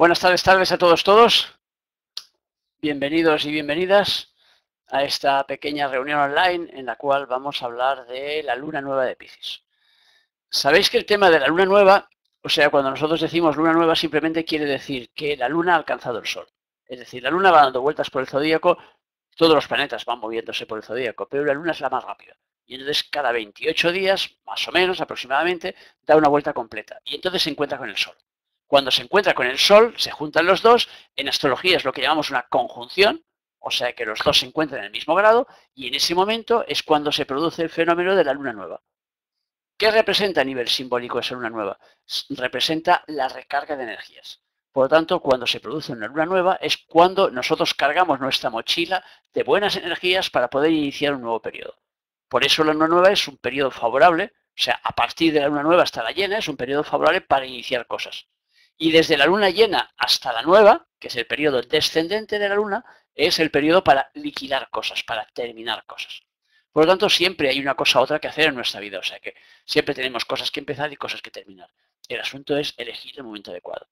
Buenas tardes a todos. Bienvenidos y bienvenidas a esta pequeña reunión online en la cual vamos a hablar de la luna nueva de Piscis. Sabéis que el tema de la luna nueva, o sea, cuando nosotros decimos luna nueva, simplemente quiere decir que la luna ha alcanzado el sol. Es decir, la luna va dando vueltas por el zodíaco, todos los planetas van moviéndose por el zodíaco, pero la luna es la más rápida. Y entonces cada 28 días, más o menos aproximadamente, da una vuelta completa. Y entonces se encuentra con el sol. Cuando se encuentra con el sol, se juntan los dos. En astrología es lo que llamamos una conjunción, o sea que los dos se encuentran en el mismo grado, y en ese momento es cuando se produce el fenómeno de la luna nueva. ¿Qué representa a nivel simbólico esa luna nueva? Representa la recarga de energías. Por lo tanto, cuando se produce una luna nueva es cuando nosotros cargamos nuestra mochila de buenas energías para poder iniciar un nuevo periodo. Por eso la luna nueva es un periodo favorable, o sea, a partir de la luna nueva hasta la llena es un periodo favorable para iniciar cosas. Y desde la luna llena hasta la nueva, que es el periodo descendente de la luna, es el periodo para liquidar cosas, para terminar cosas. Por lo tanto, siempre hay una cosa u otra que hacer en nuestra vida, o sea que siempre tenemos cosas que empezar y cosas que terminar. El asunto es elegir el momento adecuado.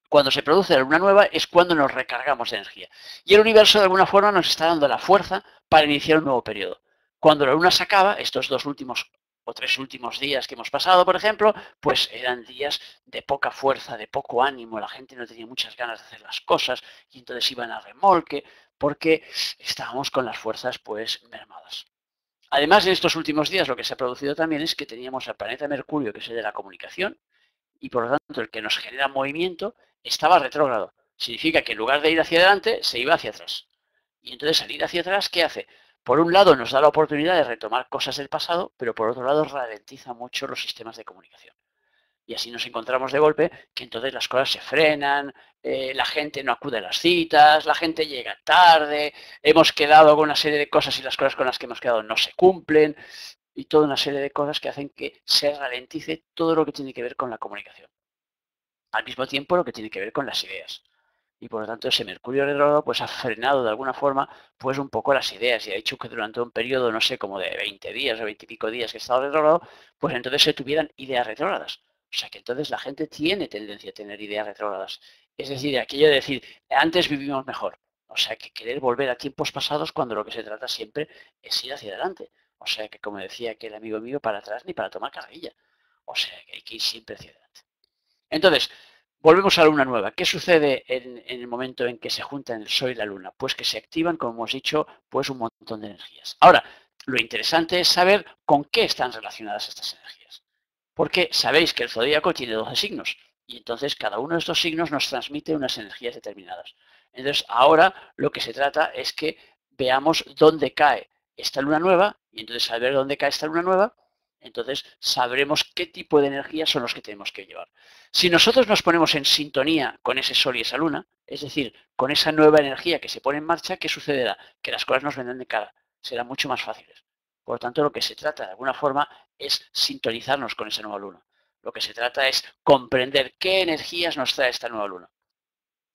Cuando se produce la luna nueva es cuando nos recargamos de energía. Y el universo de alguna forma nos está dando la fuerza para iniciar un nuevo periodo. Cuando la luna se acaba, estos 2 últimos o 3 últimos días que hemos pasado, por ejemplo, pues eran días de poca fuerza, de poco ánimo, la gente no tenía muchas ganas de hacer las cosas y entonces iban a remolque porque estábamos con las fuerzas pues mermadas. Además, en estos últimos días lo que se ha producido también es que teníamos al planeta Mercurio, que es el de la comunicación, y por lo tanto el que nos genera movimiento estaba retrógrado. Significa que en lugar de ir hacia adelante, se iba hacia atrás. Y entonces al ir hacia atrás, ¿qué hace? Por un lado nos da la oportunidad de retomar cosas del pasado, pero por otro lado ralentiza mucho los sistemas de comunicación. Y así nos encontramos de golpe que entonces las cosas se frenan, la gente no acude a las citas, la gente llega tarde, hemos quedado con una serie de cosas y las cosas con las que hemos quedado no se cumplen y toda una serie de cosas que hacen que se ralentice todo lo que tiene que ver con la comunicación. Al mismo tiempo lo que tiene que ver con las ideas. Y por lo tanto ese Mercurio retrógrado pues ha frenado de alguna forma pues un poco las ideas y ha hecho que durante un periodo, no sé, como de 20 días o 20 y pico días que ha estado retrógrado, pues entonces se tuvieran ideas retrógradas. O sea que entonces la gente tiene tendencia a tener ideas retrógradas. Es decir, aquello de decir, antes vivimos mejor. O sea que querer volver a tiempos pasados cuando lo que se trata siempre es ir hacia adelante. O sea que, como decía aquel amigo mío, para atrás ni para tomar carrilla. O sea que hay que ir siempre hacia adelante. Entonces, volvemos a la luna nueva. ¿Qué sucede en el momento en que se juntan el Sol y la Luna? Pues que se activan, como hemos dicho, pues un montón de energías. Ahora, lo interesante es saber con qué están relacionadas estas energías. Porque sabéis que el zodíaco tiene 12 signos y entonces cada uno de estos signos nos transmite unas energías determinadas. Entonces, ahora lo que se trata es que veamos dónde cae esta luna nueva y entonces al ver dónde cae esta luna nueva, entonces sabremos qué tipo de energías son los que tenemos que llevar. Si nosotros nos ponemos en sintonía con ese sol y esa luna, es decir, con esa nueva energía que se pone en marcha, ¿qué sucederá? Que las cosas nos vendrán de cara, serán mucho más fáciles. Por lo tanto, lo que se trata de alguna forma es sintonizarnos con esa nueva luna. Lo que se trata es comprender qué energías nos trae esta nueva luna.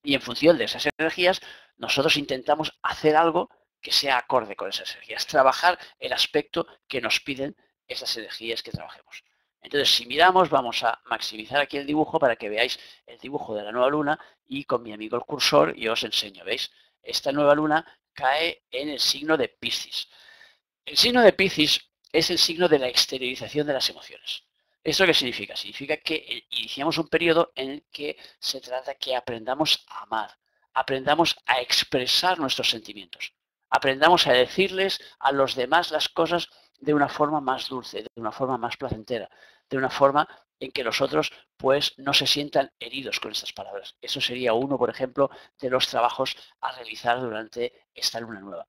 Y en función de esas energías, nosotros intentamos hacer algo que sea acorde con esas energías, trabajar el aspecto que nos piden esas energías que trabajemos. Entonces, si miramos, vamos a maximizar aquí el dibujo para que veáis el dibujo de la nueva luna y con mi amigo el cursor yo os enseño, ¿veis? Esta nueva luna cae en el signo de Piscis. El signo de Piscis es el signo de la exteriorización de las emociones. ¿Esto qué significa? Significa que iniciamos un periodo en el que se trata que aprendamos a amar, aprendamos a expresar nuestros sentimientos, aprendamos a decirles a los demás las cosas de una forma más dulce, de una forma más placentera, de una forma en que los otros pues no se sientan heridos con estas palabras. Eso sería uno, por ejemplo, de los trabajos a realizar durante esta luna nueva.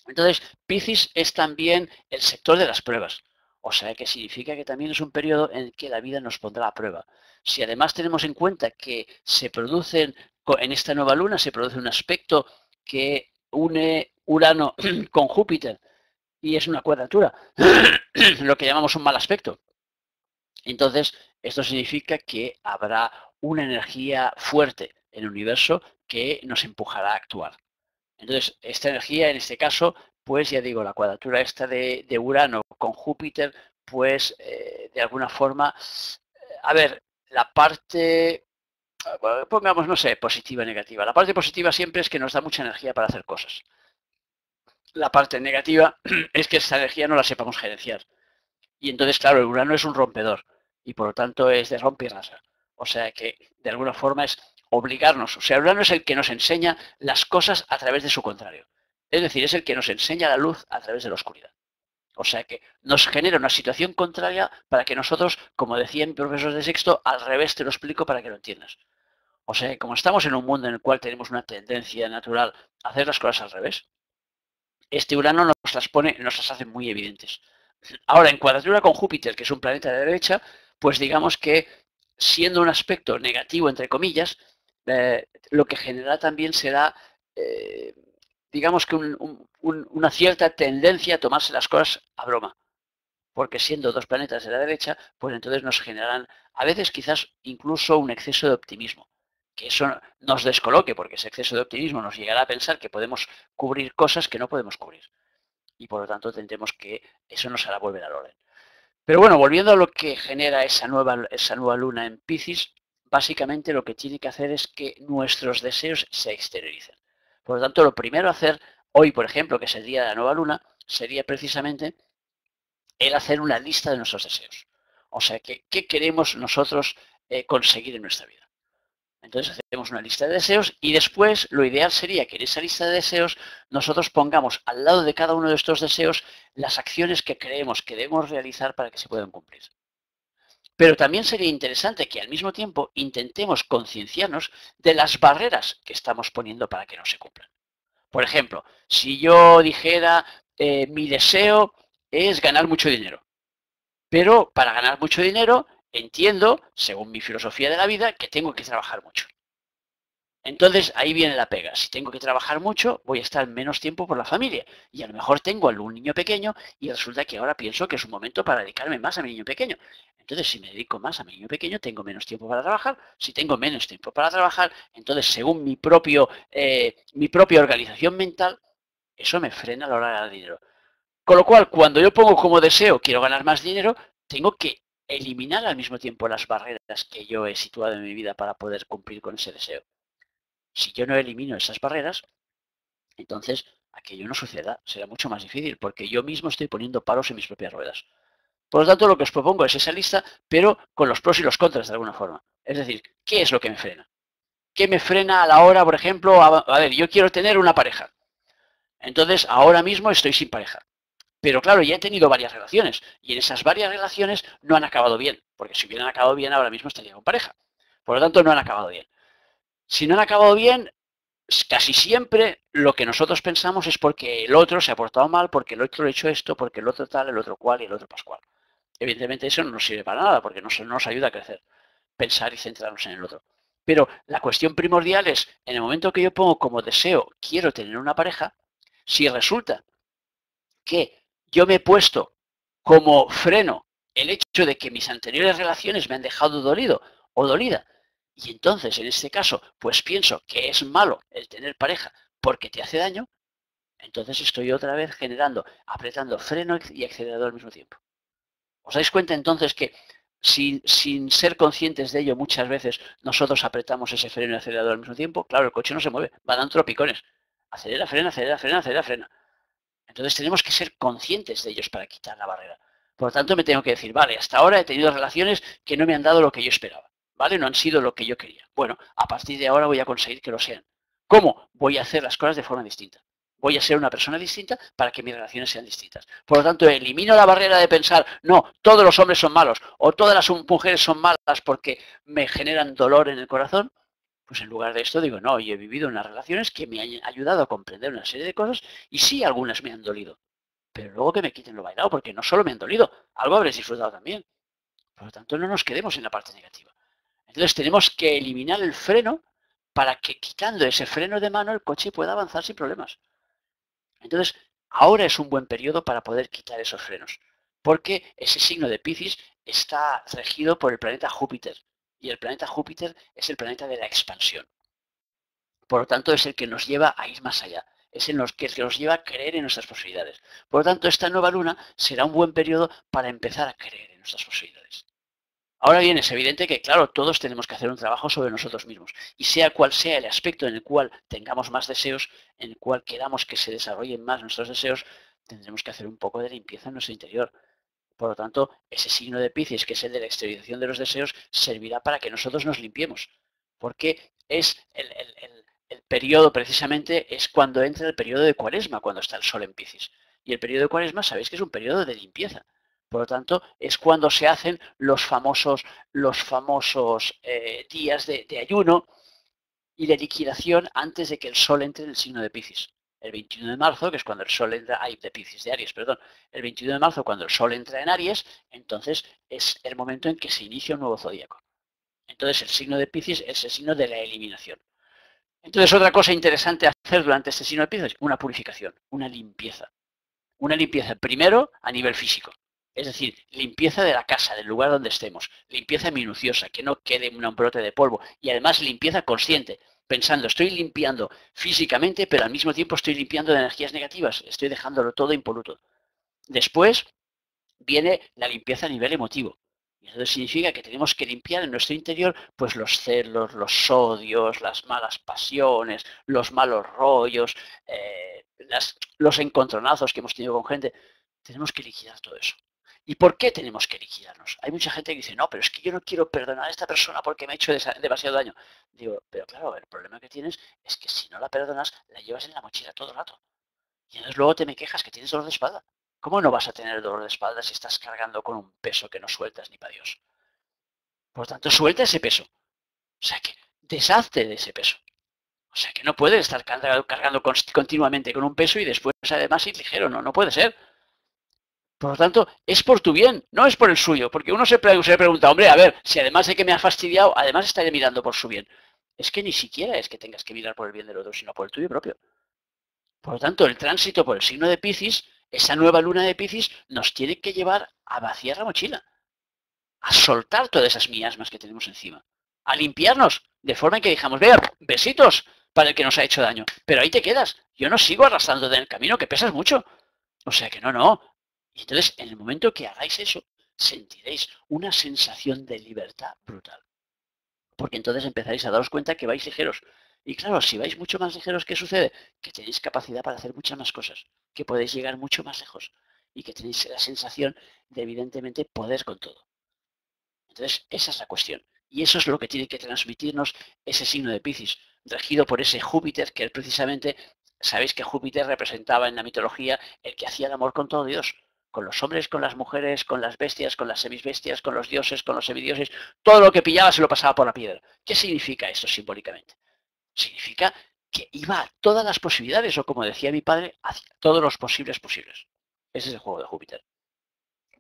Entonces, Piscis es también el sector de las pruebas. O sea, que significa que también es un periodo en que la vida nos pondrá a prueba. Si además tenemos en cuenta que se producen, en esta nueva luna, se produce un aspecto que une Urano con Júpiter y es una cuadratura, lo que llamamos un mal aspecto. Entonces, esto significa que habrá una energía fuerte en el universo que nos empujará a actuar. Entonces, esta energía, en este caso, pues ya digo, la cuadratura esta de Urano con Júpiter, pues de alguna forma, a ver, la parte pongamos, no sé, positiva, negativa. La parte positiva siempre es que nos da mucha energía para hacer cosas. La parte negativa es que esta energía no la sepamos gerenciar. Y entonces, claro, el Urano es un rompedor y por lo tanto es de rompe y rasa. O sea que de alguna forma es obligarnos. O sea, Urano es el que nos enseña las cosas a través de su contrario. Es decir, es el que nos enseña la luz a través de la oscuridad. O sea que nos genera una situación contraria para que nosotros, como decía mi profesor de sexto, al revés te lo explico para que lo entiendas. O sea que como estamos en un mundo en el cual tenemos una tendencia natural a hacer las cosas al revés, este Urano nos las pone, nos las hace muy evidentes. Ahora, en cuadratura con Júpiter, que es un planeta de derecha, pues digamos que siendo un aspecto negativo, entre comillas, lo que generará también será, digamos que una cierta tendencia a tomarse las cosas a broma. Porque siendo dos planetas de la derecha, pues entonces nos generarán a veces quizás incluso un exceso de optimismo. Que eso nos descoloque, porque ese exceso de optimismo nos llegará a pensar que podemos cubrir cosas que no podemos cubrir. Y por lo tanto tendremos que eso nos hará volver al orden. Pero bueno, volviendo a lo que genera esa nueva luna en Piscis, básicamente lo que tiene que hacer es que nuestros deseos se exterioricen. Por lo tanto, lo primero a hacer hoy, por ejemplo, que es el día de la nueva luna, sería precisamente el hacer una lista de nuestros deseos. O sea, ¿qué queremos nosotros conseguir en nuestra vida? Entonces hacemos una lista de deseos y después lo ideal sería que en esa lista de deseos nosotros pongamos al lado de cada uno de estos deseos las acciones que creemos que debemos realizar para que se puedan cumplir. Pero también sería interesante que al mismo tiempo intentemos concienciarnos de las barreras que estamos poniendo para que no se cumplan. Por ejemplo, si yo dijera, mi deseo es ganar mucho dinero, pero para ganar mucho dinero entiendo, según mi filosofía de la vida, que tengo que trabajar mucho. Entonces ahí viene la pega. Si tengo que trabajar mucho, voy a estar menos tiempo por la familia. Y a lo mejor tengo algún niño pequeño y resulta que ahora pienso que es un momento para dedicarme más a mi niño pequeño. Entonces, si me dedico más a mi niño pequeño, tengo menos tiempo para trabajar. Si tengo menos tiempo para trabajar, entonces, según mi propia organización mental, eso me frena a la hora de ganar dinero. Con lo cual, cuando yo pongo como deseo, quiero ganar más dinero, tengo que eliminar al mismo tiempo las barreras que yo he situado en mi vida para poder cumplir con ese deseo. Si yo no elimino esas barreras, entonces aquello no suceda, será mucho más difícil, porque yo mismo estoy poniendo palos en mis propias ruedas. Por lo tanto, lo que os propongo es esa lista, pero con los pros y los contras de alguna forma. Es decir, ¿qué es lo que me frena? ¿Qué me frena a la hora, por ejemplo, a ver, yo quiero tener una pareja? Entonces, ahora mismo estoy sin pareja. Pero claro, ya he tenido varias relaciones y en esas varias relaciones no han acabado bien, porque si hubieran acabado bien ahora mismo estaría con pareja. Por lo tanto, no han acabado bien. Si no han acabado bien, casi siempre lo que nosotros pensamos es porque el otro se ha portado mal, porque el otro ha hecho esto, porque el otro tal, el otro cual y el otro pascual. Evidentemente eso no nos sirve para nada porque no nos ayuda a crecer, pensar y centrarnos en el otro. Pero la cuestión primordial es, en el momento que yo pongo como deseo, quiero tener una pareja, si resulta que yo me he puesto como freno el hecho de que mis anteriores relaciones me han dejado dolido o dolida, y entonces en este caso pues pienso que es malo el tener pareja porque te hace daño, entonces estoy otra vez generando, apretando freno y acelerador al mismo tiempo. ¿Os dais cuenta entonces que sin ser conscientes de ello muchas veces nosotros apretamos ese freno y acelerador al mismo tiempo? Claro, el coche no se mueve, va dando tropicones. Acelera, frena, acelera, frena, acelera, frena. Entonces tenemos que ser conscientes de ellos para quitar la barrera. Por lo tanto, me tengo que decir, vale, hasta ahora he tenido relaciones que no me han dado lo que yo esperaba, ¿vale? No han sido lo que yo quería. Bueno, a partir de ahora voy a conseguir que lo sean. ¿Cómo? Voy a hacer las cosas de forma distinta. Voy a ser una persona distinta para que mis relaciones sean distintas. Por lo tanto, elimino la barrera de pensar, no, todos los hombres son malos o todas las mujeres son malas porque me generan dolor en el corazón. Pues en lugar de esto digo, no, yo he vivido unas relaciones que me han ayudado a comprender una serie de cosas y sí, algunas me han dolido. Pero luego que me quiten lo bailado, porque no solo me han dolido, algo habréis disfrutado también. Por lo tanto, no nos quedemos en la parte negativa. Entonces tenemos que eliminar el freno para que quitando ese freno de mano el coche pueda avanzar sin problemas. Entonces, ahora es un buen periodo para poder quitar esos frenos, porque ese signo de Piscis está regido por el planeta Júpiter, y el planeta Júpiter es el planeta de la expansión. Por lo tanto, es el que nos lleva a ir más allá. Es el que nos lleva a creer en nuestras posibilidades. Por lo tanto, esta nueva luna será un buen periodo para empezar a creer en nuestras posibilidades. Ahora bien, es evidente que, claro, todos tenemos que hacer un trabajo sobre nosotros mismos. Y sea cual sea el aspecto en el cual tengamos más deseos, en el cual queramos que se desarrollen más nuestros deseos, tendremos que hacer un poco de limpieza en nuestro interior. Por lo tanto, ese signo de Piscis, que es el de la exteriorización de los deseos, servirá para que nosotros nos limpiemos. Porque es el periodo, precisamente, es cuando entra el periodo de Cuaresma, cuando está el Sol en Piscis. Y el periodo de Cuaresma, sabéis que es un periodo de limpieza. Por lo tanto, es cuando se hacen los famosos días de ayuno y de liquidación antes de que el Sol entre en el signo de Piscis. El 21 de marzo, que es cuando el Sol entra, de Piscis, de Aries, perdón. El 21 de marzo, cuando el Sol entra en Aries, entonces es el momento en que se inicia un nuevo zodíaco. Entonces el signo de Piscis es el signo de la eliminación. Entonces otra cosa interesante a hacer durante este signo de Piscis es una purificación, una limpieza. Una limpieza primero a nivel físico. Es decir, limpieza de la casa, del lugar donde estemos. Limpieza minuciosa, que no quede un brote de polvo. Y además limpieza consciente, pensando, estoy limpiando físicamente, pero al mismo tiempo estoy limpiando de energías negativas. Estoy dejándolo todo impoluto. Después viene la limpieza a nivel emotivo. Y eso significa que tenemos que limpiar en nuestro interior pues los celos, los odios, las malas pasiones, los malos rollos, los encontronazos que hemos tenido con gente. Tenemos que liquidar todo eso. ¿Y por qué tenemos que liquidarnos? Hay mucha gente que dice, no, pero es que yo no quiero perdonar a esta persona porque me ha hecho demasiado daño. Digo, pero claro, el problema que tienes es que si no la perdonas, la llevas en la mochila todo el rato. Y entonces luego te me quejas que tienes dolor de espalda. ¿Cómo no vas a tener dolor de espalda si estás cargando con un peso que no sueltas ni para Dios? Por lo tanto, suelta ese peso. O sea que deshazte de ese peso. O sea que no puedes estar cargando continuamente con un peso y después además ir ligero. No, no puede ser. Por lo tanto, es por tu bien, no es por el suyo. Porque uno se pregunta, hombre, a ver, si además de que me ha fastidiado, además estaré mirando por su bien. Es que ni siquiera es que tengas que mirar por el bien del otro, sino por el tuyo propio. Por lo tanto, el tránsito por el signo de Piscis, esa nueva luna de Piscis, nos tiene que llevar a vaciar la mochila, a soltar todas esas miasmas que tenemos encima, a limpiarnos, de forma que dijamos, vea, besitos para el que nos ha hecho daño, pero ahí te quedas. Yo no sigo arrastrándote en el camino, que pesas mucho. O sea que no, no. Y entonces, en el momento que hagáis eso, sentiréis una sensación de libertad brutal. Porque entonces empezaréis a daros cuenta que vais ligeros. Y claro, si vais mucho más ligeros, ¿qué sucede? Que tenéis capacidad para hacer muchas más cosas, que podéis llegar mucho más lejos y que tenéis la sensación de, evidentemente, poder con todo. Entonces, esa es la cuestión. Y eso es lo que tiene que transmitirnos ese signo de Piscis, regido por ese Júpiter que precisamente, sabéis que Júpiter representaba en la mitología el que hacía el amor con todo Dios, con los hombres, con las mujeres, con las bestias, con las semisbestias, con los dioses, con los semidioses, todo lo que pillaba se lo pasaba por la piedra. ¿Qué significa esto simbólicamente? Significa que iba a todas las posibilidades, o como decía mi padre, hacia todos los posibles posibles. Ese es el juego de Júpiter.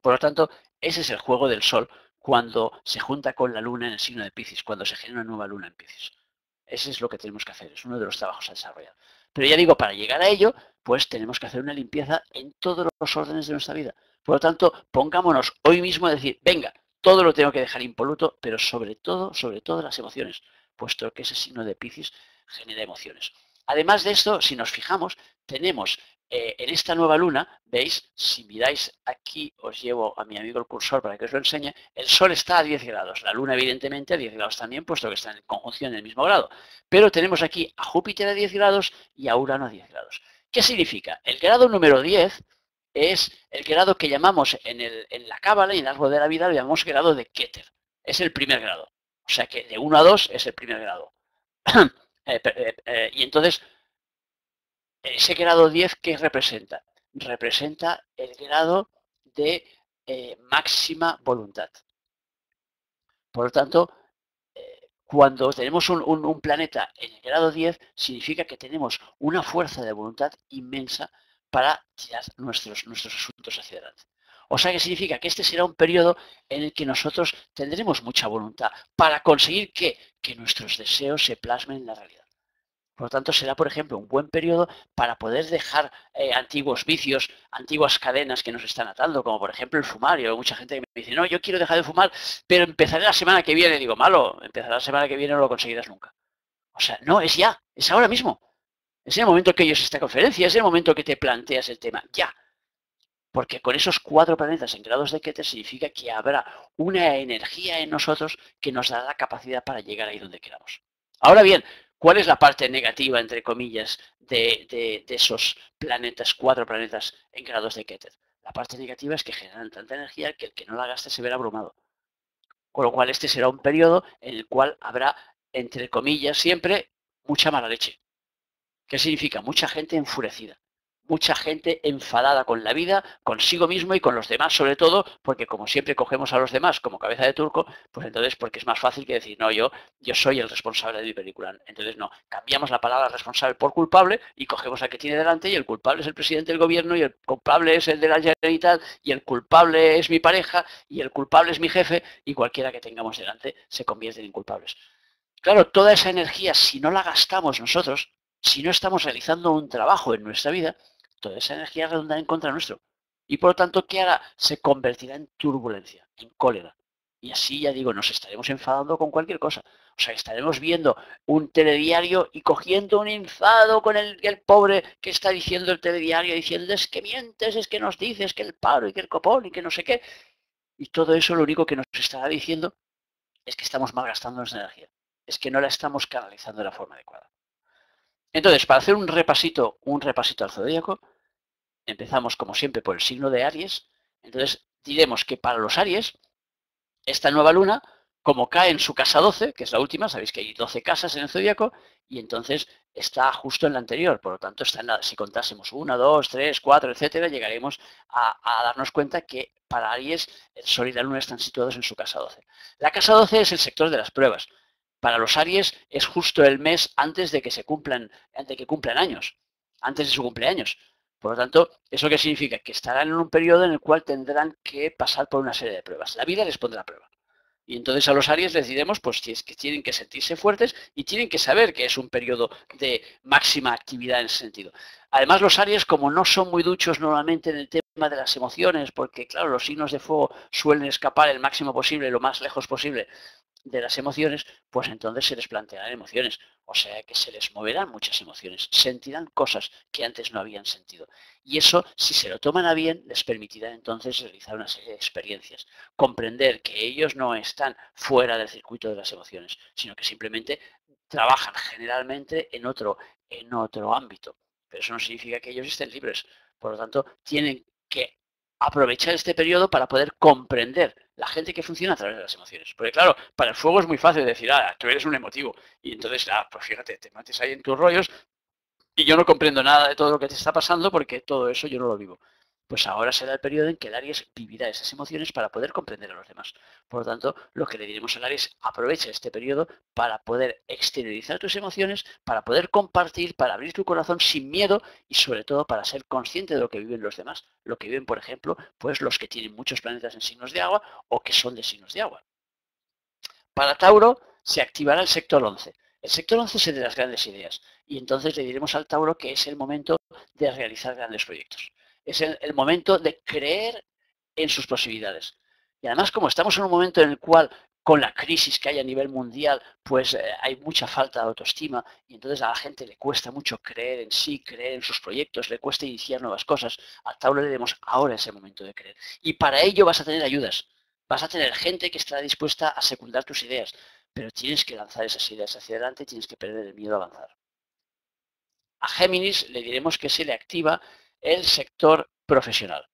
Por lo tanto, ese es el juego del Sol cuando se junta con la Luna en el signo de Piscis, cuando se genera una nueva Luna en Piscis. Ese es lo que tenemos que hacer, es uno de los trabajos a desarrollar. Pero ya digo, para llegar a ello, pues tenemos que hacer una limpieza en todos los órdenes de nuestra vida. Por lo tanto, pongámonos hoy mismo a decir, venga, todo lo tengo que dejar impoluto, pero sobre todo las emociones, puesto que ese signo de Piscis genera emociones. Además de esto, si nos fijamos, tenemos en esta nueva luna, veis, si miráis aquí, os llevo a mi amigo el cursor para que os lo enseñe, el Sol está a 10 grados, la Luna evidentemente a 10 grados también, puesto que está en conjunción en el mismo grado. Pero tenemos aquí a Júpiter a 10 grados y a Urano a 10 grados. ¿Qué significa? El grado número 10 es el grado que llamamos en la Cábala y en el árbol de la vida lo llamamos grado de Keter. Es el primer grado. O sea que de 1 a 2 es el primer grado. Y entonces, ese grado 10, ¿qué representa? Representa el grado de máxima voluntad. Por lo tanto, cuando tenemos un planeta en el grado 10, significa que tenemos una fuerza de voluntad inmensa para tirar nuestros asuntos hacia adelante. O sea que significa que este será un periodo en el que nosotros tendremos mucha voluntad para conseguir que nuestros deseos se plasmen en la realidad. Por lo tanto, será, por ejemplo, un buen periodo para poder dejar antiguos vicios, antiguas cadenas que nos están atando, como por ejemplo el fumar. Y hay mucha gente que me dice, no, yo quiero dejar de fumar, pero empezaré la semana que viene. Digo, malo, empezar la semana que viene no lo conseguirás nunca. O sea, no, es ya, es ahora mismo. Es en el momento que oyes esta conferencia, es el momento que te planteas el tema, ya. porque con esos 4 planetas en grados de Keter significa que habrá una energía en nosotros que nos dará la capacidad para llegar ahí donde queramos. Ahora bien, ¿cuál es la parte negativa, entre comillas, de esos planetas, 4 planetas en grados de Keter? La parte negativa es que generan tanta energía que el que no la gaste se verá abrumado. Con lo cual este será un periodo en el cual habrá, entre comillas, siempre mucha mala leche. ¿Qué significa? Mucha gente enfurecida, mucha gente enfadada con la vida, consigo mismo y con los demás, sobre todo, porque como siempre cogemos a los demás como cabeza de turco, pues entonces porque es más fácil que decir, no, yo soy el responsable de mi película. Entonces no, cambiamos la palabra responsable por culpable y cogemos al que tiene delante y el culpable es el presidente del gobierno y el culpable es el de la Generalitat y el culpable es mi pareja y el culpable es mi jefe y cualquiera que tengamos delante se convierte en culpables. Claro, toda esa energía, si no la gastamos nosotros, si no estamos realizando un trabajo en nuestra vida, toda esa energía redundará en contra nuestro. Y por lo tanto, ¿qué hará? Se convertirá en turbulencia, en cólera. Y así, ya digo, nos estaremos enfadando con cualquier cosa. O sea, estaremos viendo un telediario y cogiendo un enfado con el pobre que está diciendo el telediario, diciendo, es que mientes, es que nos dices que el paro y que el copón y que no sé qué. Y todo eso lo único que nos estará diciendo es que estamos malgastando nuestra energía. Es que no la estamos canalizando de la forma adecuada. Entonces, para hacer un repasito al zodíaco, empezamos como siempre por el signo de Aries. Entonces, diremos que para los Aries, esta nueva luna, como cae en su casa 12, que es la última, sabéis que hay 12 casas en el zodíaco, y entonces está justo en la anterior, por lo tanto, está en si contásemos 1, 2, 3, 4, etcétera, llegaremos a darnos cuenta que para Aries el Sol y la Luna están situados en su casa 12. La casa 12 es el sector de las pruebas. Para los Aries es justo el mes antes de que cumplan años, antes de su cumpleaños. Por lo tanto, ¿eso qué significa? Que estarán en un periodo en el cual tendrán que pasar por una serie de pruebas. La vida les pondrá a prueba. Y entonces a los Aries les diremos pues, que tienen que sentirse fuertes y tienen que saber que es un periodo de máxima actividad en ese sentido. Además, los Aries, como no son muy duchos normalmente en el tema de las emociones, porque claro, los signos de fuego suelen escapar el máximo posible, lo más lejos posible de las emociones, pues entonces se les plantearán emociones. O sea que se les moverán muchas emociones, sentirán cosas que antes no habían sentido. Y eso, si se lo toman a bien, les permitirá entonces realizar una serie de experiencias. Comprender que ellos no están fuera del circuito de las emociones, sino que simplemente trabajan generalmente en otro ámbito. Pero eso no significa que ellos estén libres. Por lo tanto, tienen que aprovechar este periodo para poder comprender la gente que funciona a través de las emociones. Porque claro, para el fuego es muy fácil decir, tú eres un emotivo. Y entonces, pues fíjate, te metes ahí en tus rollos y yo no comprendo nada de todo lo que te está pasando porque todo eso yo no lo vivo. Pues ahora será el periodo en que el Aries vivirá esas emociones para poder comprender a los demás. Por lo tanto, lo que le diremos al Aries, aprovecha este periodo para poder exteriorizar tus emociones, para poder compartir, para abrir tu corazón sin miedo y sobre todo para ser consciente de lo que viven los demás. Lo que viven, por ejemplo, pues los que tienen muchos planetas en signos de agua o que son de signos de agua. Para Tauro se activará el sector 11. El sector 11 es el de las grandes ideas y entonces le diremos al Tauro que es el momento de realizar grandes proyectos. Es el momento de creer en sus posibilidades. Y además, como estamos en un momento en el cual, con la crisis que hay a nivel mundial, pues hay mucha falta de autoestima y entonces a la gente le cuesta mucho creer en sí, creer en sus proyectos, le cuesta iniciar nuevas cosas. Al Tauro le diremos, ahora es el momento de creer. Y para ello vas a tener ayudas. Vas a tener gente que estará dispuesta a secundar tus ideas, pero tienes que lanzar esas ideas hacia adelante y tienes que perder el miedo a avanzar. A Géminis le diremos que se le activa el sector profesional.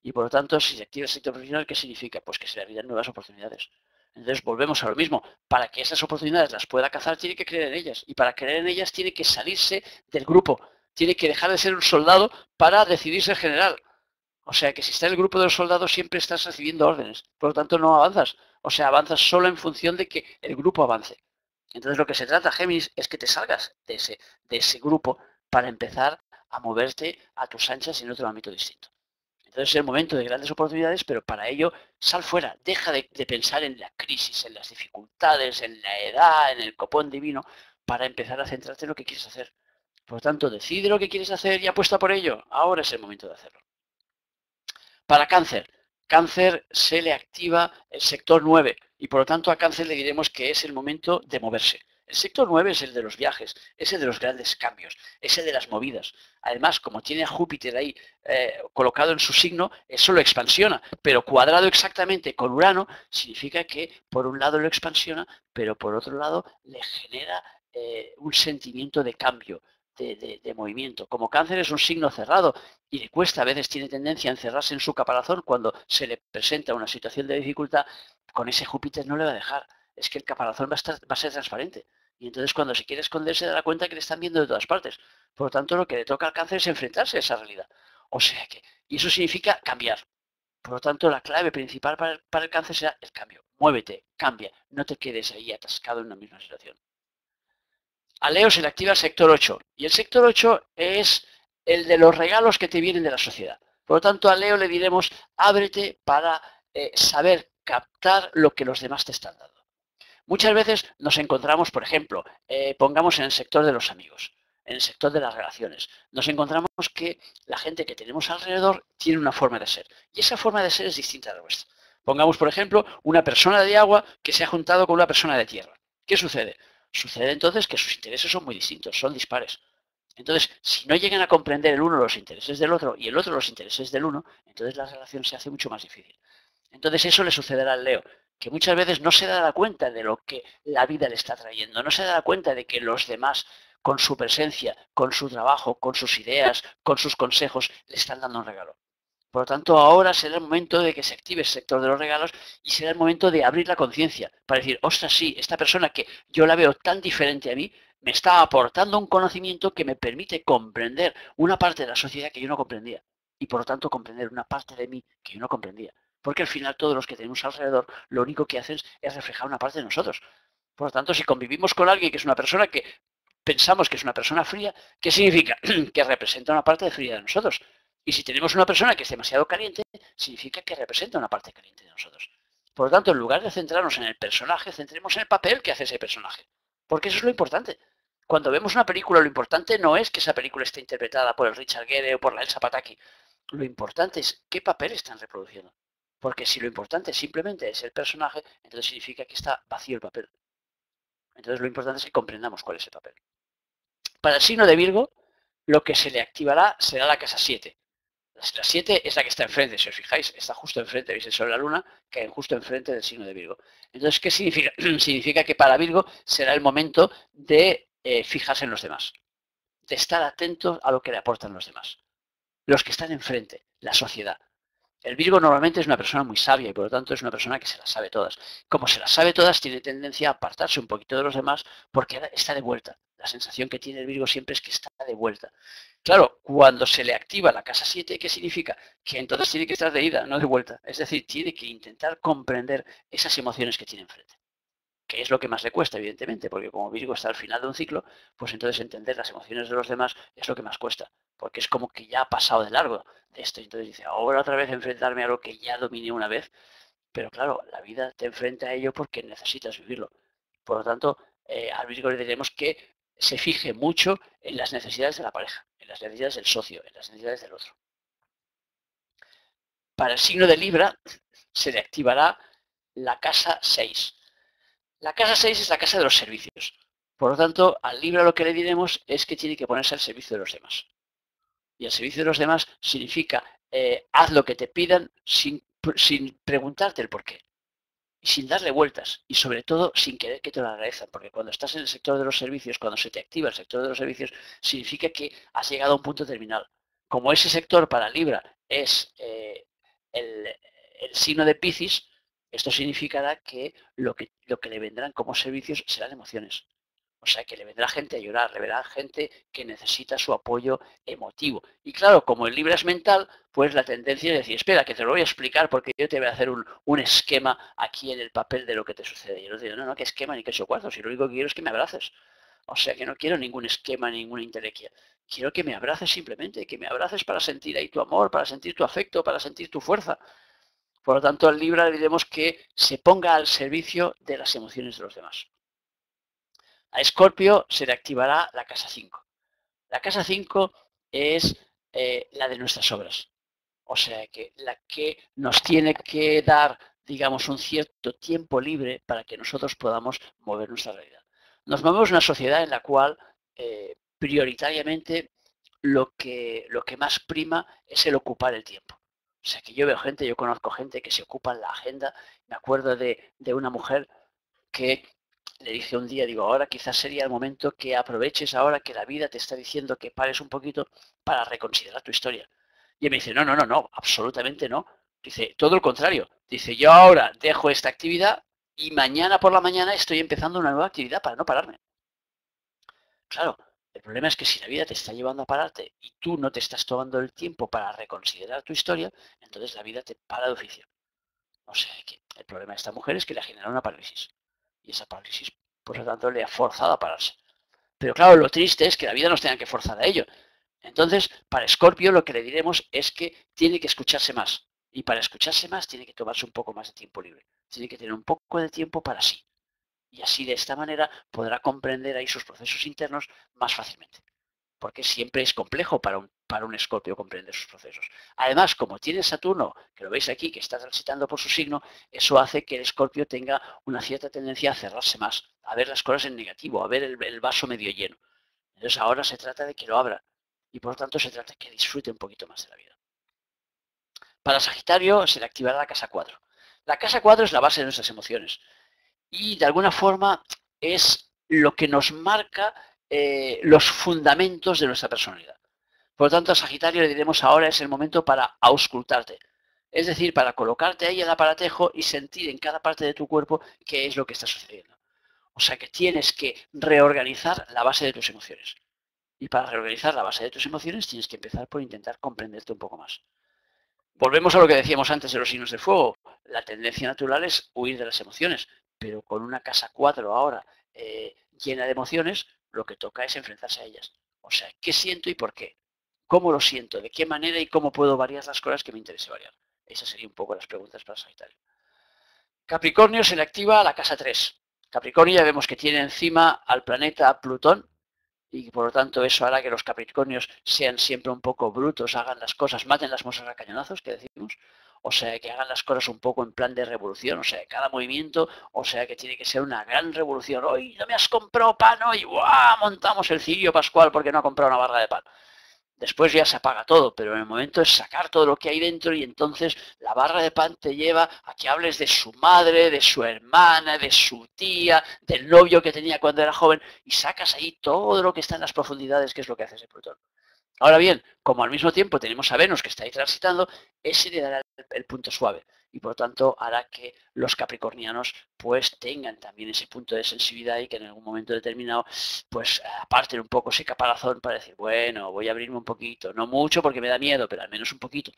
Y por lo tanto, si se activa el sector profesional, ¿qué significa? Pues que se le abrirán nuevas oportunidades. Entonces volvemos a lo mismo. Para que esas oportunidades las pueda cazar, tiene que creer en ellas. Y para creer en ellas, tiene que salirse del grupo. Tiene que dejar de ser un soldado para decidir ser general. O sea que si está en el grupo de los soldados siempre estás recibiendo órdenes. Por lo tanto, no avanzas. O sea, avanzas solo en función de que el grupo avance. Entonces, lo que se trata, Géminis, es que te salgas de ese grupo para empezar a moverte a tus anchas en otro ámbito distinto. Entonces es el momento de grandes oportunidades, pero para ello sal fuera, deja de pensar en la crisis, en las dificultades, en la edad, en el copón divino, para empezar a centrarte en lo que quieres hacer. Por lo tanto, decide lo que quieres hacer y apuesta por ello. Ahora es el momento de hacerlo. Para Cáncer, Cáncer se le activa el sector 9 y por lo tanto a Cáncer le diremos que es el momento de moverse. El sector 9 es el de los viajes, es el de los grandes cambios, es el de las movidas. Además, como tiene a Júpiter ahí colocado en su signo, eso lo expansiona, pero cuadrado exactamente con Urano significa que por un lado lo expansiona, pero por otro lado le genera un sentimiento de cambio, de movimiento. Como Cáncer es un signo cerrado y le cuesta, a veces tiene tendencia a encerrarse en su caparazón cuando se le presenta una situación de dificultad, con ese Júpiter no le va a dejar. Es que el caparazón va a ser transparente. Y entonces cuando se quiere esconder se dará cuenta que le están viendo de todas partes. Por lo tanto, lo que le toca al Cáncer es enfrentarse a esa realidad. O sea que, y eso significa cambiar. Por lo tanto, la clave principal para el Cáncer será el cambio. Muévete, cambia, no te quedes ahí atascado en una misma situación. A Leo se le activa el sector 8 y el sector 8 es el de los regalos que te vienen de la sociedad. Por lo tanto, a Leo le diremos, ábrete para saber captar lo que los demás te están dando. Muchas veces nos encontramos, por ejemplo, pongamos en el sector de los amigos, en el sector de las relaciones, nos encontramos que la gente que tenemos alrededor tiene una forma de ser y esa forma de ser es distinta a la nuestra. Pongamos, por ejemplo, una persona de agua que se ha juntado con una persona de tierra. ¿Qué sucede? Sucede entonces que sus intereses son muy distintos, son dispares. Entonces, si no llegan a comprender el uno los intereses del otro y el otro los intereses del uno, entonces la relación se hace mucho más difícil. Entonces eso le sucederá al Leo, que muchas veces no se dará cuenta de lo que la vida le está trayendo, no se dará cuenta de que los demás, con su presencia, con su trabajo, con sus ideas, con sus consejos, le están dando un regalo. Por lo tanto, ahora será el momento de que se active el sector de los regalos y será el momento de abrir la conciencia para decir, ostras, sí, esta persona que yo la veo tan diferente a mí, me está aportando un conocimiento que me permite comprender una parte de la sociedad que yo no comprendía y por lo tanto comprender una parte de mí que yo no comprendía. Porque al final todos los que tenemos alrededor lo único que hacen es reflejar una parte de nosotros. Por lo tanto, si convivimos con alguien que es una persona que pensamos que es una persona fría, ¿qué significa? Que representa una parte de fría de nosotros. Y si tenemos una persona que es demasiado caliente, significa que representa una parte caliente de nosotros. Por lo tanto, en lugar de centrarnos en el personaje, centremos en el papel que hace ese personaje. Porque eso es lo importante. Cuando vemos una película, lo importante no es que esa película esté interpretada por el Richard Gere o por la Elsa Pataki. Lo importante es qué papel están reproduciendo. Porque si lo importante simplemente es el personaje, entonces significa que está vacío el papel. Entonces lo importante es que comprendamos cuál es el papel. Para el signo de Virgo, lo que se le activará será la casa 7. La 7 es la que está enfrente, si os fijáis, está justo enfrente, veis el Sol y la Luna, que hay justo enfrente del signo de Virgo. Entonces, ¿qué significa? Significa que para Virgo será el momento de fijarse en los demás, de estar atentos a lo que le aportan los demás, los que están enfrente, la sociedad. El Virgo normalmente es una persona muy sabia y por lo tanto es una persona que se las sabe todas. Como se las sabe todas, tiene tendencia a apartarse un poquito de los demás porque está de vuelta. La sensación que tiene el Virgo siempre es que está de vuelta. Claro, cuando se le activa la casa 7, ¿qué significa? Que entonces tiene que estar de ida, no de vuelta. Es decir, tiene que intentar comprender esas emociones que tiene enfrente. Que es lo que más le cuesta, evidentemente, porque como Virgo está al final de un ciclo, pues entonces entender las emociones de los demás es lo que más cuesta, porque es como que ya ha pasado de largo de esto. Entonces dice, ahora otra vez enfrentarme a lo que ya dominé una vez, pero claro, la vida te enfrenta a ello porque necesitas vivirlo. Por lo tanto, al Virgo le diremos que se fije mucho en las necesidades de la pareja, en las necesidades del socio, en las necesidades del otro. Para el signo de Libra se le activará la casa 6. La casa 6 es la casa de los servicios. Por lo tanto, al Libra lo que le diremos es que tiene que ponerse al servicio de los demás. Y al servicio de los demás significa haz lo que te pidan sin preguntarte el por qué. Y sin darle vueltas. Y sobre todo sin querer que te lo agradezcan. Porque cuando estás en el sector de los servicios, cuando se te activa el sector de los servicios, significa que has llegado a un punto terminal. Como ese sector para Libra es el signo de Piscis, esto significará que lo que le vendrán como servicios serán emociones. O sea, que le vendrá gente a llorar, le vendrá gente que necesita su apoyo emotivo. Y claro, como el Libra es mental, pues la tendencia es decir, espera, que te lo voy a explicar porque yo te voy a hacer un esquema aquí en el papel de lo que te sucede. Y yo digo, no, no, qué esquema ni qué ocho cuartos, si lo único que quiero es que me abraces. O sea, que no quiero ningún esquema, ninguna intelequia. Quiero que me abraces simplemente, que me abraces para sentir ahí tu amor, para sentir tu afecto, para sentir tu fuerza. Por lo tanto, al Libra le diremos que se ponga al servicio de las emociones de los demás. A Escorpio se le activará la casa 5. La casa 5 es la de nuestras obras. O sea, que la que nos tiene que dar, digamos, un cierto tiempo libre para que nosotros podamos mover nuestra realidad. Nos movemos en una sociedad en la cual prioritariamente lo que más prima es el ocupar el tiempo. O sea, que yo veo gente, yo conozco gente que se ocupa en la agenda. Me acuerdo de una mujer que le dije un día, digo, ahora quizás sería el momento que aproveches ahora que la vida te está diciendo que pares un poquito para reconsiderar tu historia. Y él me dice, no, no, no, no, absolutamente no. Dice, todo lo contrario. Dice, yo ahora dejo esta actividad y mañana por la mañana estoy empezando una nueva actividad para no pararme. Claro, el problema es que si la vida te está llevando a pararte y tú no te estás tomando el tiempo para reconsiderar tu historia, entonces la vida te para de oficio. O sea, que el problema de esta mujer es que le ha generado una parálisis. Y esa parálisis, por lo tanto, le ha forzado a pararse. Pero claro, lo triste es que la vida nos tenga que forzar a ello. Entonces, para Scorpio lo que le diremos es que tiene que escucharse más. Y para escucharse más tiene que tomarse un poco más de tiempo libre. Tiene que tener un poco de tiempo para sí. Y así de esta manera podrá comprender ahí sus procesos internos más fácilmente. Porque siempre es complejo para un Escorpio comprender sus procesos. Además, como tiene Saturno, que lo veis aquí, que está transitando por su signo, eso hace que el Escorpio tenga una cierta tendencia a cerrarse más, a ver las cosas en negativo, a ver el vaso medio lleno. Entonces ahora se trata de que lo abra y por lo tanto se trata de que disfrute un poquito más de la vida. Para Sagitario se le activará la casa 4. La casa 4 es la base de nuestras emociones y de alguna forma es lo que nos marca los fundamentos de nuestra personalidad. Por lo tanto, a Sagitario le diremos ahora es el momento para auscultarte. Es decir, para colocarte ahí en el aparatejo y sentir en cada parte de tu cuerpo qué es lo que está sucediendo. O sea que tienes que reorganizar la base de tus emociones. Y para reorganizar la base de tus emociones tienes que empezar por intentar comprenderte un poco más. Volvemos a lo que decíamos antes de los signos de fuego. La tendencia natural es huir de las emociones, pero con una casa 4 ahora llena de emociones, lo que toca es enfrentarse a ellas. O sea, ¿qué siento y por qué? ¿Cómo lo siento? ¿De qué manera y cómo puedo variar las cosas que me interese variar? Esas serían un poco las preguntas para Sagitario. Capricornio se le activa a la casa 3. Capricornio ya vemos que tiene encima al planeta Plutón, y por lo tanto eso hará que los Capricornios sean siempre un poco brutos, hagan las cosas, maten las moscas a cañonazos, que decimos, o sea, que hagan las cosas un poco en plan de revolución, o sea, cada movimiento, o sea, que tiene que ser una gran revolución. ¡Hoy no me has comprado pan hoy! ¡Buah! Montamos el cirio pascual porque no ha comprado una barra de pan. Después ya se apaga todo, pero en el momento es sacar todo lo que hay dentro y entonces la barra de pan te lleva a que hables de su madre, de su hermana, de su tía, del novio que tenía cuando era joven y sacas ahí todo lo que está en las profundidades, que es lo que hace ese Plutón. Ahora bien, como al mismo tiempo tenemos a Venus que está ahí transitando, ese le dará el punto suave y por lo tanto hará que los capricornianos pues tengan también ese punto de sensibilidad y que en algún momento determinado pues aparten un poco ese caparazón para decir, bueno, voy a abrirme un poquito, no mucho porque me da miedo, pero al menos un poquito.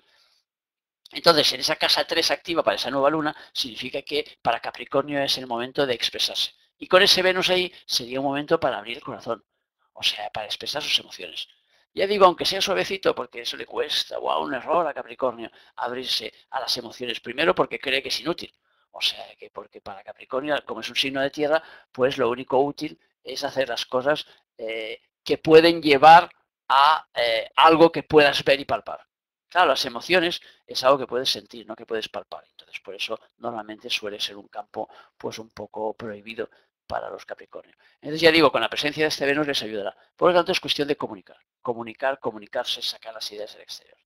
Entonces, en esa casa 3 activa para esa nueva luna, significa que para Capricornio es el momento de expresarse. Y con ese Venus ahí sería un momento para abrir el corazón, o sea, para expresar sus emociones. Ya digo, aunque sea suavecito, porque eso le cuesta, wow, un error a Capricornio, abrirse a las emociones. Primero porque cree que es inútil. O sea, que porque para Capricornio, como es un signo de tierra, pues lo único útil es hacer las cosas que pueden llevar a algo que puedas ver y palpar. Claro, las emociones es algo que puedes sentir, no que puedes palpar. Entonces, por eso normalmente suele ser un campo pues un poco prohibido para los Capricornios. Entonces, ya digo, con la presencia de este Venus les ayudará. Por lo tanto, es cuestión de comunicar. Comunicar, comunicarse, sacar las ideas del exterior.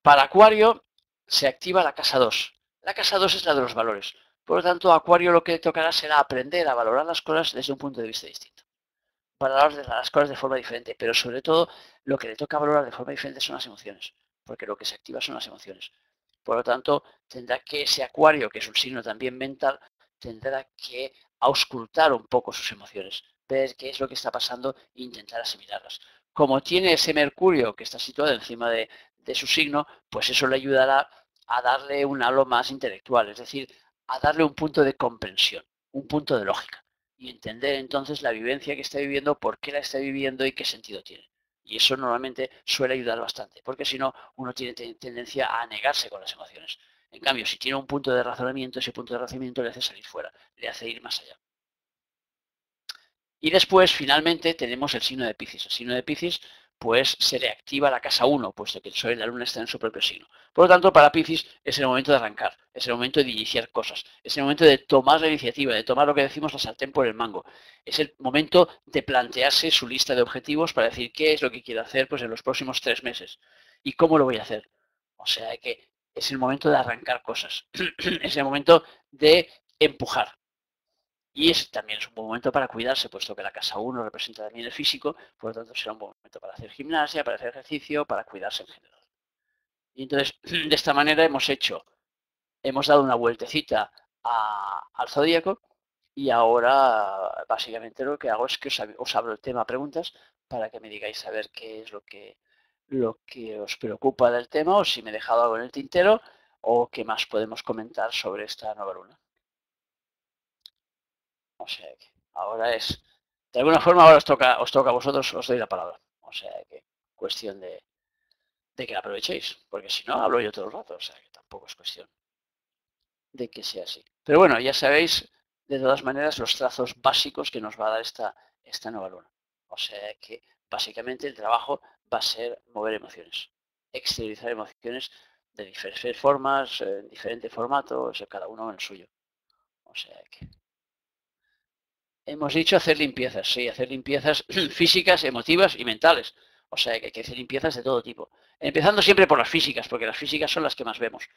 Para Acuario se activa la casa 2. La casa 2 es la de los valores. Por lo tanto, a Acuario lo que le tocará será aprender a valorar las cosas desde un punto de vista distinto. Valorar las cosas de forma diferente, pero sobre todo lo que le toca valorar de forma diferente son las emociones, porque lo que se activa son las emociones. Por lo tanto, tendrá que ese Acuario, que es un signo también mental, tendrá que auscultar un poco sus emociones, ver qué es lo que está pasando e intentar asimilarlas. Como tiene ese Mercurio que está situado encima de su signo, pues eso le ayudará a darle un halo más intelectual, es decir, a darle un punto de comprensión, un punto de lógica y entender entonces la vivencia que está viviendo, por qué la está viviendo y qué sentido tiene. Y eso normalmente suele ayudar bastante, porque si no, uno tiene tendencia a negarse con las emociones. En cambio, si tiene un punto de razonamiento, ese punto de razonamiento le hace salir fuera, le hace ir más allá. Y después, finalmente, tenemos el signo de Piscis. El signo de Piscis, pues se le activa la casa 1, puesto que el Sol y la Luna están en su propio signo. Por lo tanto, para Piscis es el momento de arrancar, es el momento de iniciar cosas, es el momento de tomar la iniciativa, de tomar lo que decimos la sartén por el mango. Es el momento de plantearse su lista de objetivos para decir qué es lo que quiero hacer pues, en los próximos 3 meses y cómo lo voy a hacer. O sea que es el momento de arrancar cosas, es el momento de empujar. Y también es un buen momento para cuidarse, puesto que la casa 1 representa también el físico, por lo tanto será un buen momento para hacer gimnasia, para hacer ejercicio, para cuidarse en general. Y entonces, de esta manera hemos dado una vueltecita al zodíaco y ahora básicamente lo que hago es que os abro el tema a preguntas para que me digáis a ver qué es lo que os preocupa del tema o si me he dejado algo en el tintero o qué más podemos comentar sobre esta nueva luna. O sea que ahora es, de alguna forma ahora os toca a vosotros, os doy la palabra. O sea que cuestión de que la aprovechéis, porque si no hablo yo todo el rato, o sea que tampoco es cuestión de que sea así. Pero bueno, ya sabéis de todas maneras los trazos básicos que nos va a dar esta nueva luna. O sea que básicamente el trabajo va a ser mover emociones, exteriorizar emociones de diferentes formas, en diferentes formatos, cada uno en el suyo. O sea que hemos dicho hacer limpiezas, sí, hacer limpiezas físicas, emotivas y mentales. O sea que hay que hacer limpiezas de todo tipo. Empezando siempre por las físicas, porque las físicas son las que más vemos.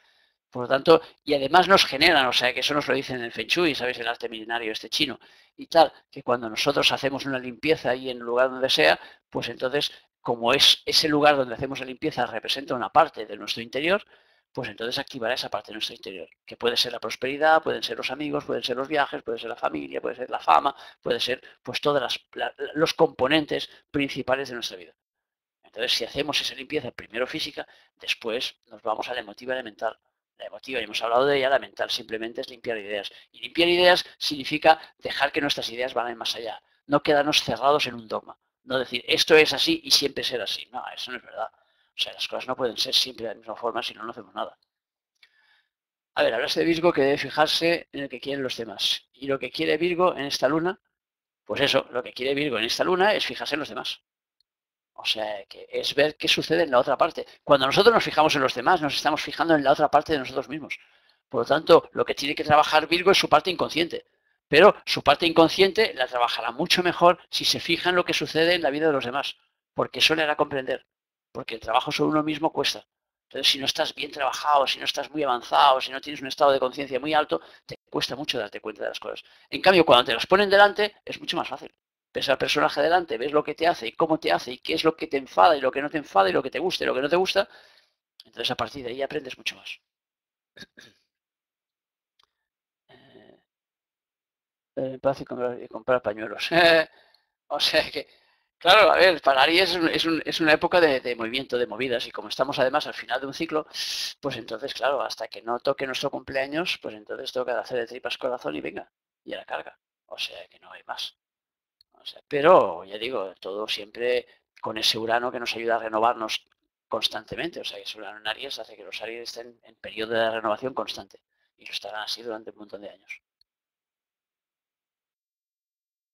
Por lo tanto, y además nos generan, o sea, que eso nos lo dicen en el Feng Shui, ¿sabéis? El arte milenario este chino y tal, que cuando nosotros hacemos una limpieza ahí en el lugar donde sea, pues entonces, como es ese lugar donde hacemos la limpieza representa una parte de nuestro interior, pues entonces activará esa parte de nuestro interior, que puede ser la prosperidad, pueden ser los amigos, pueden ser los viajes, puede ser la familia, puede ser la fama, puede ser pues todos los componentes principales de nuestra vida. Entonces, si hacemos esa limpieza primero física, después nos vamos a la emotiva elemental. La emotiva, ya hemos hablado de ella, la mental simplemente es limpiar ideas. Y limpiar ideas significa dejar que nuestras ideas vayan más allá, no quedarnos cerrados en un dogma. No decir, esto es así y siempre será así. No, eso no es verdad. O sea, las cosas no pueden ser siempre de la misma forma si no, no hacemos nada. A ver, hablaste de Virgo que debe fijarse en el que quieren los demás. Y lo que quiere Virgo en esta luna, pues eso, lo que quiere Virgo en esta luna es fijarse en los demás. O sea, que es ver qué sucede en la otra parte. Cuando nosotros nos fijamos en los demás, nos estamos fijando en la otra parte de nosotros mismos. Por lo tanto, lo que tiene que trabajar Virgo es su parte inconsciente. Pero su parte inconsciente la trabajará mucho mejor si se fija en lo que sucede en la vida de los demás. Porque eso le hará comprender. Porque el trabajo sobre uno mismo cuesta. Entonces, si no estás bien trabajado, si no estás muy avanzado, si no tienes un estado de conciencia muy alto, te cuesta mucho darte cuenta de las cosas. En cambio, cuando te las ponen delante, es mucho más fácil. Ves al personaje delante, ves lo que te hace y cómo te hace y qué es lo que te enfada y lo que no te enfada y lo que te gusta y lo que no te gusta, entonces a partir de ahí aprendes mucho más. Paz y comprar pañuelos. O sea que, claro, a ver, para Aries es una época de movimiento, de movidas, y como estamos además al final de un ciclo, pues entonces, claro, hasta que no toque nuestro cumpleaños, pues entonces toca hacer de tripas corazón y venga, y a la carga. O sea que no hay más. O sea, pero, ya digo, todo siempre con ese Urano que nos ayuda a renovarnos constantemente. O sea, que ese Urano en Aries hace que los Aries estén en periodo de renovación constante. Y lo estarán así durante un montón de años.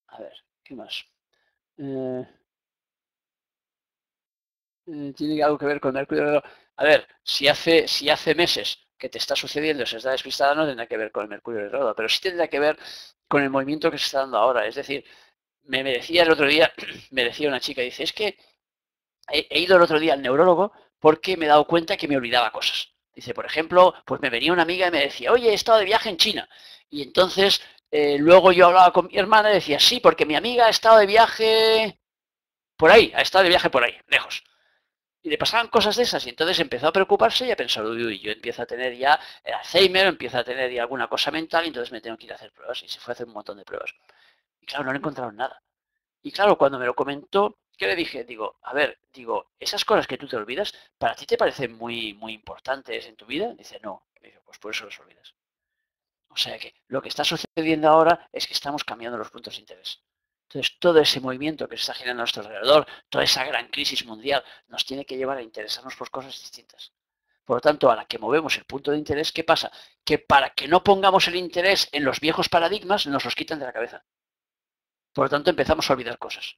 A ver, ¿qué más? Eh, tiene algo que ver con Mercurio. A ver, si hace meses que te está sucediendo, se está despistada, no tendrá que ver con el Mercurio retrógrado, pero sí tendrá que ver con el movimiento que se está dando ahora. Es decir, me decía el otro día, me decía una chica, dice, es que he ido el otro día al neurólogo porque me he dado cuenta que me olvidaba cosas. Dice, por ejemplo, pues me venía una amiga y me decía, oye, he estado de viaje en China. Y entonces luego yo hablaba con mi hermana y decía, sí, porque mi amiga ha estado de viaje por ahí, ha estado de viaje por ahí, lejos. Y le pasaban cosas de esas y entonces empezó a preocuparse y a pensar, uy, uy, yo empiezo a tener ya el Alzheimer, empiezo a tener ya alguna cosa mental y entonces me tengo que ir a hacer pruebas. Y se fue a hacer un montón de pruebas. Y claro, no le encontraron nada. Y claro, cuando me lo comentó, ¿qué le dije? Digo, a ver, digo, esas cosas que tú te olvidas, ¿para ti te parecen muy importantes en tu vida? Dice, no. Digo, pues por eso los olvidas. O sea que lo que está sucediendo ahora es que estamos cambiando los puntos de interés. Entonces, todo ese movimiento que se está girando a nuestro alrededor, toda esa gran crisis mundial, nos tiene que llevar a interesarnos por cosas distintas. Por lo tanto, a la que movemos el punto de interés, ¿qué pasa? Que para que no pongamos el interés en los viejos paradigmas, nos los quitan de la cabeza. Por lo tanto, empezamos a olvidar cosas.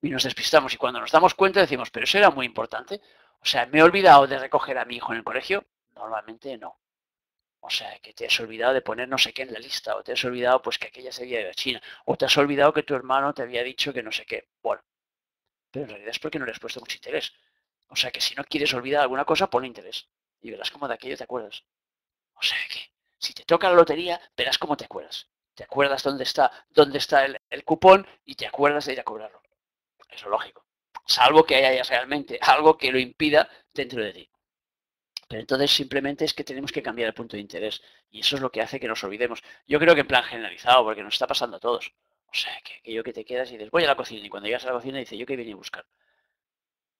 y nos despistamos. Y cuando nos damos cuenta decimos, pero eso era muy importante. O sea, ¿me he olvidado de recoger a mi hijo en el colegio? Normalmente no. O sea, que te has olvidado de poner no sé qué en la lista, o te has olvidado pues que aquella se había ido a China, o te has olvidado que tu hermano te había dicho que no sé qué. Bueno, pero en realidad es porque no le has puesto mucho interés. O sea, que si no quieres olvidar alguna cosa, pon interés. Y verás cómo de aquello te acuerdas. O sea que, si te toca la lotería, verás cómo te acuerdas. Te acuerdas dónde está el cupón y te acuerdas de ir a cobrarlo. Es lo lógico. Salvo que haya realmente algo que lo impida dentro de ti. Pero entonces simplemente es que tenemos que cambiar el punto de interés. Y eso es lo que hace que nos olvidemos. Yo creo que en plan generalizado, porque nos está pasando a todos. O sea, que aquello que te quedas y dices, voy a la cocina. Y cuando llegas a la cocina dices, ¿yo qué vine a buscar?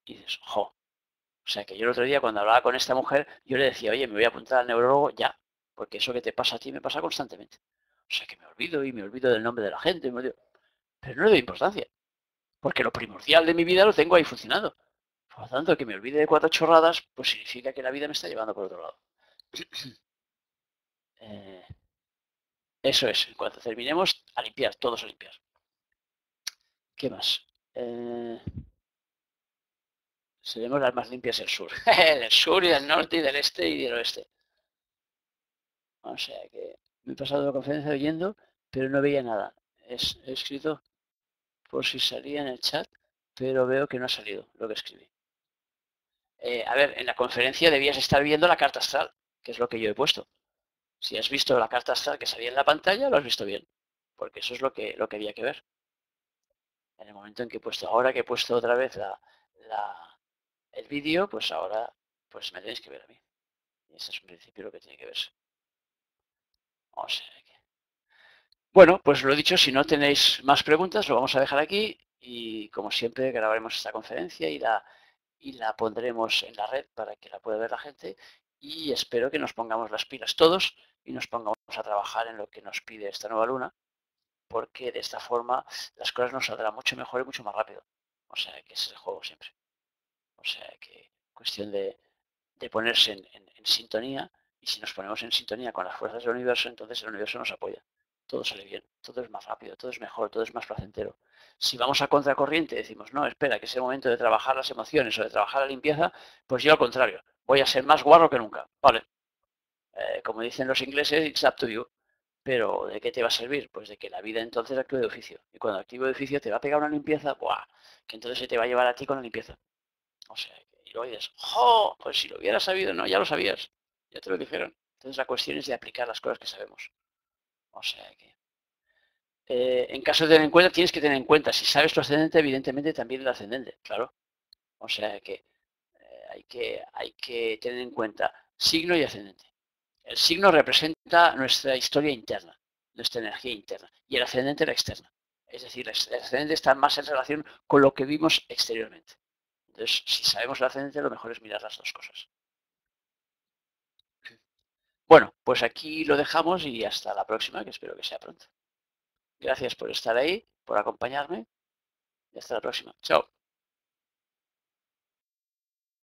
Y dices, jo. O sea, que yo el otro día cuando hablaba con esta mujer, yo le decía, oye, me voy a apuntar al neurólogo ya. Porque eso que te pasa a ti me pasa constantemente. O sea, que me olvido y me olvido del nombre de la gente. Pero no le doy importancia. Porque lo primordial de mi vida lo tengo ahí funcionando. Por lo tanto, que me olvide de 4 chorradas, pues significa que la vida me está llevando por otro lado. Eh, Eso es, en cuanto terminemos, a limpiar, todos a limpiar. ¿Qué más? Seremos las más limpias del sur. Del sur y del norte y del este y del oeste. O sea que me he pasado la conferencia oyendo, pero no veía nada. He escrito por si salía en el chat, pero veo que no ha salido lo que escribí. A ver, en la conferencia debías estar viendo la carta astral, que es lo que yo he puesto. Si has visto la carta astral que salía en la pantalla, lo has visto bien, porque eso es lo que había que ver. En el momento en que he puesto, ahora que he puesto otra vez el vídeo, pues ahora pues me tenéis que ver a mí. Y ese es en principio lo que tiene que verse. O sea que... Bueno, pues lo dicho, si no tenéis más preguntas, lo vamos a dejar aquí y como siempre grabaremos esta conferencia y la pondremos en la red para que la pueda ver la gente y espero que nos pongamos las pilas todos y nos pongamos a trabajar en lo que nos pide esta nueva luna, porque de esta forma las cosas nos saldrán mucho mejor y mucho más rápido. O sea que es el juego siempre. O sea que cuestión de ponerse en sintonía, y si nos ponemos en sintonía con las fuerzas del universo, entonces el universo nos apoya. Todo sale bien, todo es más rápido, todo es mejor, todo es más placentero. Si vamos a contracorriente y decimos, no, espera, que es el momento de trabajar las emociones o de trabajar la limpieza, pues yo al contrario, voy a ser más guarro que nunca. Vale, como dicen los ingleses, it's up to you. Pero ¿de qué te va a servir? Pues de que la vida entonces actúe de oficio. Y cuando actúe de oficio te va a pegar una limpieza, ¡buah! Que entonces se te va a llevar a ti con la limpieza. O sea, y luego dices, ¡oh! Pues si lo hubieras sabido, no, ya lo sabías. Ya te lo dijeron. Entonces la cuestión es de aplicar las cosas que sabemos. O sea que... en caso de tener en cuenta, tienes que tener en cuenta, si sabes tu ascendente, evidentemente también el ascendente, claro. O sea que, hay que tener en cuenta signo y ascendente. El signo representa nuestra historia interna, nuestra energía interna, y el ascendente la externa. Es decir, el ascendente está más en relación con lo que vimos exteriormente. Entonces, si sabemos el ascendente, lo mejor es mirar las dos cosas. Bueno, pues aquí lo dejamos y hasta la próxima, que espero que sea pronto. Gracias por estar ahí, por acompañarme y hasta la próxima. Chao.